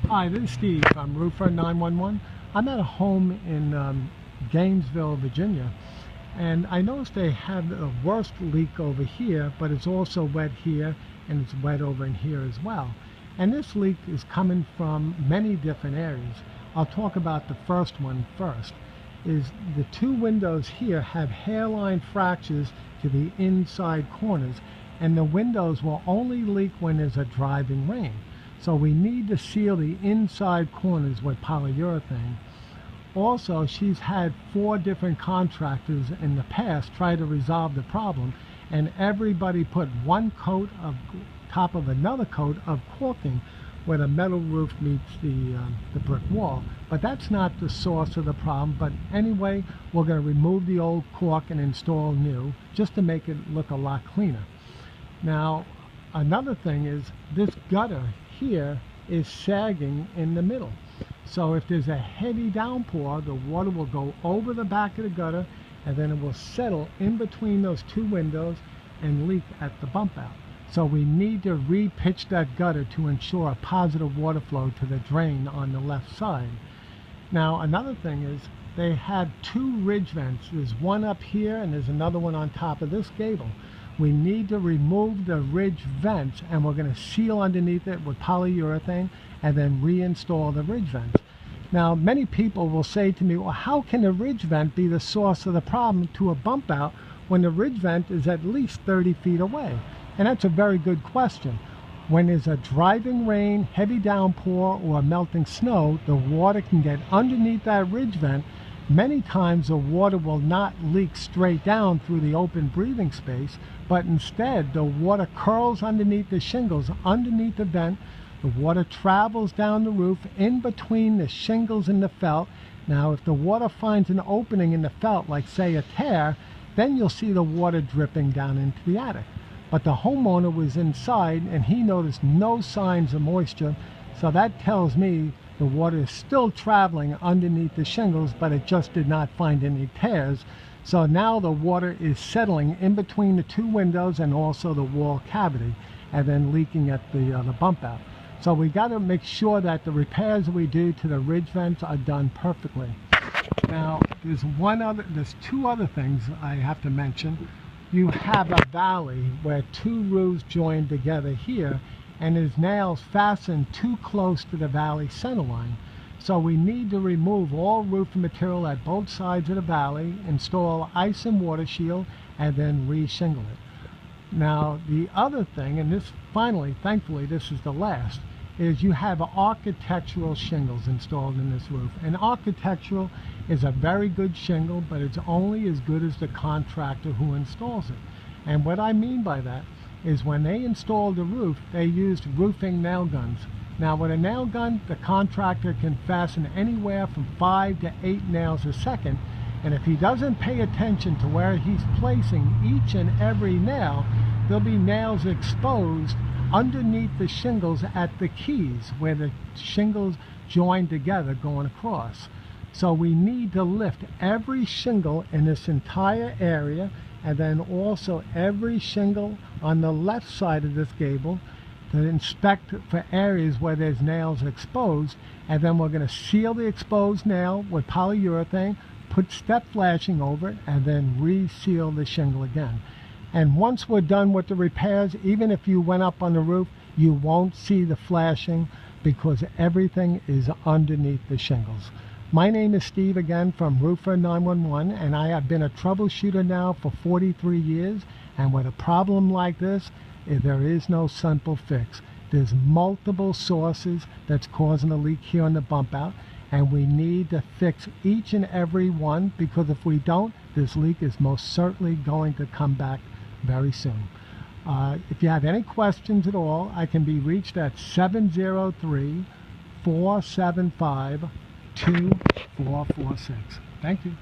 Hi, this is Steve from Roofer911. I'm at a home in Gainsville, Virginia, and I noticed they have the worst leak over here, but it's also wet here and it's wet over in here as well. And this leak is coming from many different areas. I'll talk about the first one first. Is the two windows here have hairline fractures to the inside corners, and the windows will only leak when there's a driving rain. So we need to seal the inside corners with polyurethane. Also, she's had 4 different contractors in the past try to resolve the problem, and everybody put one coat of top of another coat of caulking where the metal roof meets the brick wall. But that's not the source of the problem. But anyway, we're going to remove the old caulk and install new, just to make it look a lot cleaner. Now, another thing is this gutter here is sagging in the middle. So if there's a heavy downpour, the water will go over the back of the gutter, and then it will settle in between those two windows and leak at the bump out. So we need to re-pitch that gutter to ensure a positive water flow to the drain on the left side. Now, another thing is they had 2 ridge vents. There's one up here and there's another one on top of this gable. We need to remove the ridge vents, and we're going to seal underneath it with polyurethane and then reinstall the ridge vents. Now, many people will say to me, well, how can a ridge vent be the source of the problem to a bump out when the ridge vent is at least 30 feet away? And that's a very good question. When there's a driving rain, heavy downpour, or melting snow, the water can get underneath that ridge vent. Many times the water will not leak straight down through the open breathing space, but instead the water curls underneath the shingles, underneath the vent. The water travels down the roof in between the shingles and the felt. Now, if the water finds an opening in the felt, like say a tear, then you'll see the water dripping down into the attic. But the homeowner was inside and he noticed no signs of moisture, so that tells me the water is still traveling underneath the shingles, but it just did not find any tears. So now the water is settling in between the two windows and also the wall cavity, and then leaking at the bump out. So we got to make sure that the repairs we do to the ridge vents are done perfectly. Now, there's 2 other things I have to mention. You have a valley where 2 roofs join together here, and his nails fastened too close to the valley center line. So we need to remove all roofing material at both sides of the valley, install ice and water shield, and then re-shingle it. Now, the other thing, and this finally, thankfully this is the last, is you have architectural shingles installed in this roof. And architectural is a very good shingle, but it's only as good as the contractor who installs it. And what I mean by that is when they installed the roof, they used roofing nail guns. Now, with a nail gun, the contractor can fasten anywhere from 5 to 8 nails a second, and if he doesn't pay attention to where he's placing each and every nail, there'll be nails exposed underneath the shingles at the keys where the shingles join together going across. So we need to lift every shingle in this entire area, and then also every shingle on the left side of this gable, to inspect for areas where there's nails exposed. And then we're going to seal the exposed nail with polyurethane, put step flashing over it, and then re-seal the shingle again. And once we're done with the repairs, even if you went up on the roof, you won't see the flashing because everything is underneath the shingles. My name is Steve again from Roofer911, and I have been a troubleshooter now for 43 years. And with a problem like this, there is no simple fix. There's multiple sources that's causing a leak here on the bump out, and we need to fix each and every one, because if we don't, this leak is most certainly going to come back very soon. If you have any questions at all, I can be reached at 703-475-2446. Thank you.